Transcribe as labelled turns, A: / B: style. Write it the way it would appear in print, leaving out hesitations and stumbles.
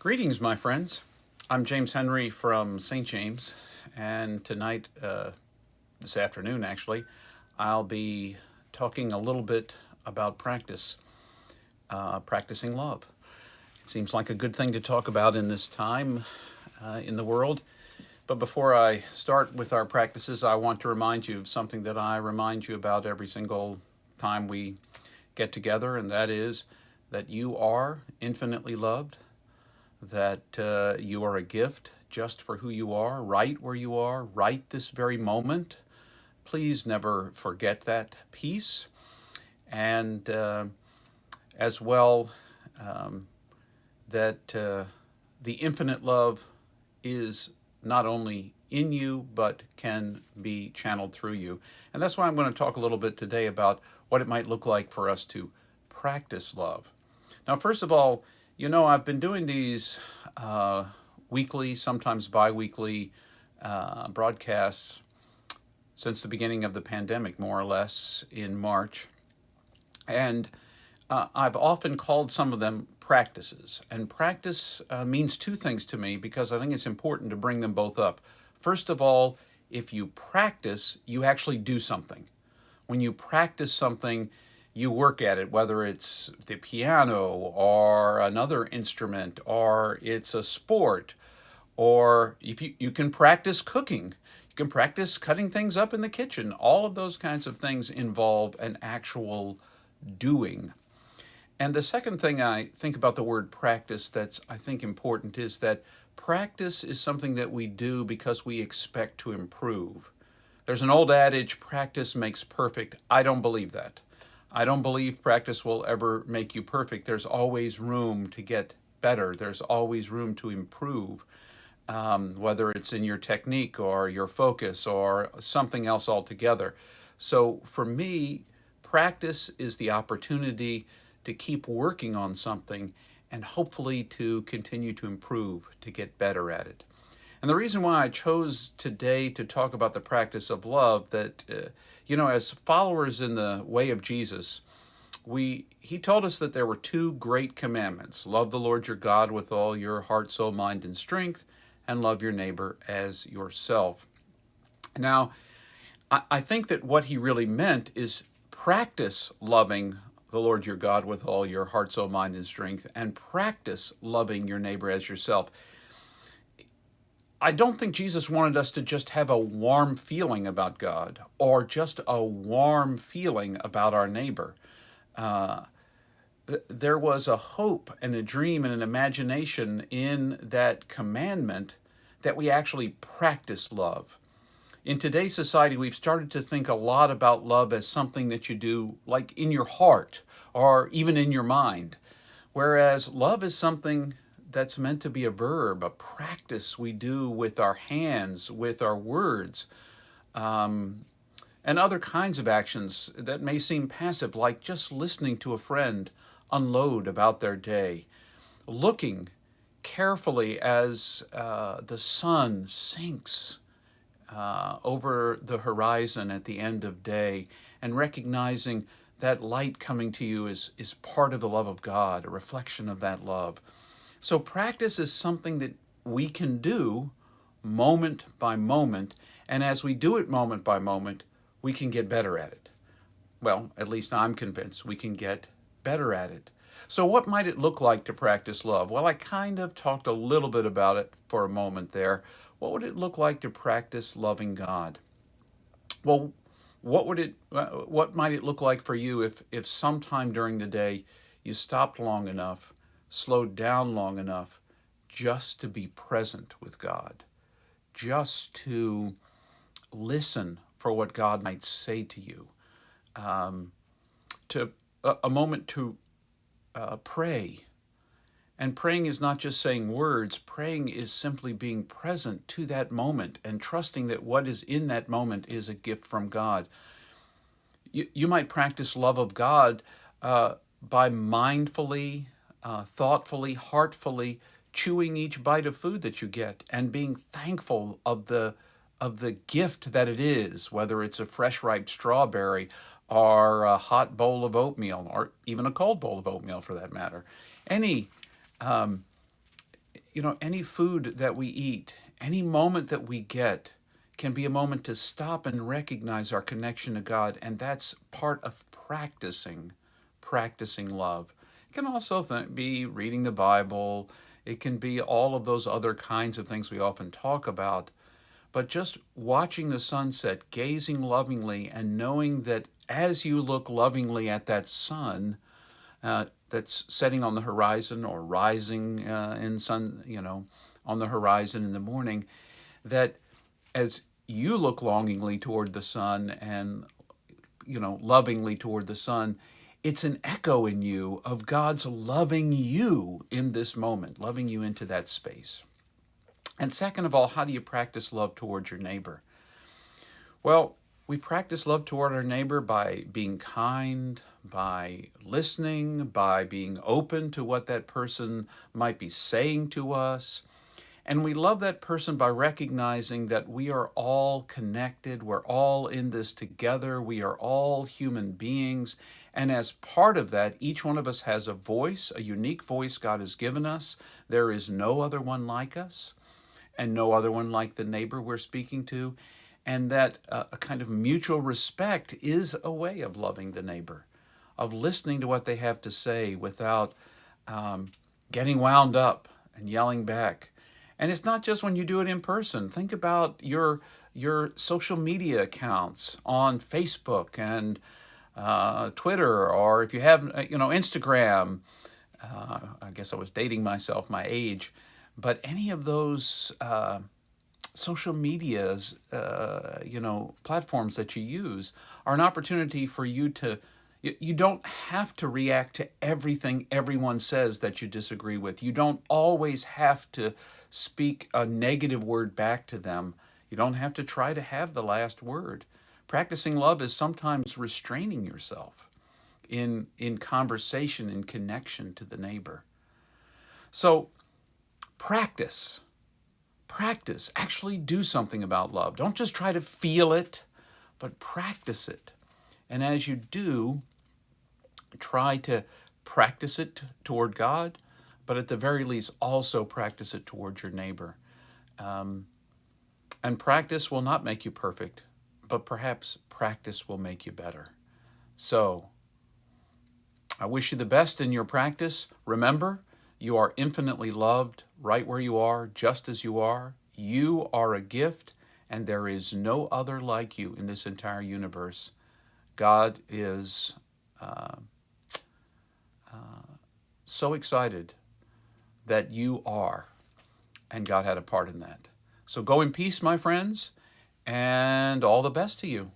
A: Greetings, my friends. I'm James Henry from St. James, and tonight, this afternoon actually, I'll be talking a little bit about practicing love. It seems like a good thing to talk about in this time in the world. But before I start with our practices, I want to remind you of something that I remind you about every single time we get together, and that is that you are infinitely loved, that you are a gift just for who you are, right where you are, right this very moment. Please never forget that piece. And as well, um, that the infinite love is not only in you, but can be channeled through you. And that's why I'm going to talk a little bit today about what it might look like for us to practice love. Now, first of all, I've been doing these weekly, sometimes bi weekly broadcasts since the beginning of the pandemic, more or less in March. And I've often called some of them practices. And practice means two things to me because I think it's important to bring them both up. First of all, if you practice, you actually do something. When you practice something, you work at it, whether it's the piano or another instrument or it's a sport, or if you can practice cooking, you can practice cutting things up in the kitchen. All of those kinds of things involve an actual doing. And the second thing I think about the word practice that's, I think, important is that practice is something that we do because we expect to improve. There's an old adage, practice makes perfect. I don't believe that. I don't believe practice will ever make you perfect. There's always room to get better. There's always room to improve, whether it's in your technique or your focus or something else altogether. So for me, practice is the opportunity to keep working on something and hopefully to continue to improve, to get better at it. And the reason why I chose today to talk about the practice of love, that, as followers in the way of Jesus, he told us that there were two great commandments: love the Lord your God with all your heart, soul, mind, and strength, and love your neighbor as yourself. Now, I think that what he really meant is practice loving the Lord your God with all your heart, soul, mind, and strength, and practice loving your neighbor as yourself. I don't think Jesus wanted us to just have a warm feeling about God or just a warm feeling about our neighbor. Uh, there was a hope and a dream and an imagination in that commandment that we actually practice love. In today's society, we've started to think a lot about love as something that you do like in your heart or even in your mind, whereas love is something that's meant to be a verb, a practice we do with our hands, with our words, and other kinds of actions that may seem passive, like just listening to a friend unload about their day, looking carefully as the sun sinks over the horizon at the end of day, and recognizing that light coming to you is part of the love of God, a reflection of that love. So practice is something that we can do moment by moment, and as we do it moment by moment, we can get better at it. Well, at least I'm convinced we can get better at it. So what might it look like to practice love? Well, I kind of talked a little bit about it for a moment there. What would it look like to practice loving God? Well, what might it look like for you if sometime during the day you stopped long enough, slowed down long enough just to be present with God, just to listen for what God might say to you, to a moment to pray. And praying is not just saying words, praying is simply being present to that moment and trusting that what is in that moment is a gift from God. You might practice love of God by mindfully, thoughtfully, heartfully chewing each bite of food that you get and being thankful of the gift that it is, whether it's a fresh ripe strawberry or a hot bowl of oatmeal or even a cold bowl of oatmeal for that matter. Any any food that we eat, any moment that we get can be a moment to stop and recognize our connection to God, and that's part of practicing love. It can also be reading the Bible. It can be all of those other kinds of things we often talk about. But just watching the sunset, gazing lovingly, and knowing that as you look lovingly at that sun, that's setting on the horizon or rising in sun, on the horizon in the morning, that as you look longingly toward the sun and, lovingly toward the sun, it's an echo in you of God's loving you in this moment, loving you into that space. And second of all, how do you practice love towards your neighbor? Well, we practice love toward our neighbor by being kind, by listening, by being open to what that person might be saying to us. And we love that person by recognizing that we are all connected, we're all in this together, we are all human beings. And as part of that, each one of us has a voice, a unique voice God has given us. There is no other one like us, and no other one like the neighbor we're speaking to. And that a kind of mutual respect is a way of loving the neighbor, of listening to what they have to say without getting wound up and yelling back. And it's not just when you do it in person. Think about your social media accounts on Facebook and Twitter, or if you have Instagram. I guess I was dating myself, my age, but any of those social medias, platforms that you use are an opportunity for you to. You don't have to react to everything everyone says that you disagree with. You don't always have to speak a negative word back to them. You don't have to try to have the last word. Practicing love is sometimes restraining yourself in conversation, in connection to the neighbor. So practice. Practice. Actually do something about love. Don't just try to feel it, but practice it. And as you do, try to practice it toward God, but at the very least, also practice it towards your neighbor. And practice will not make you perfect, but perhaps practice will make you better. So, I wish you the best in your practice. Remember, you are infinitely loved right where you are, just as you are. You are a gift, and there is no other like you in this entire universe. God is so excited that you are, and God had a part in that. So go in peace, my friends, and all the best to you.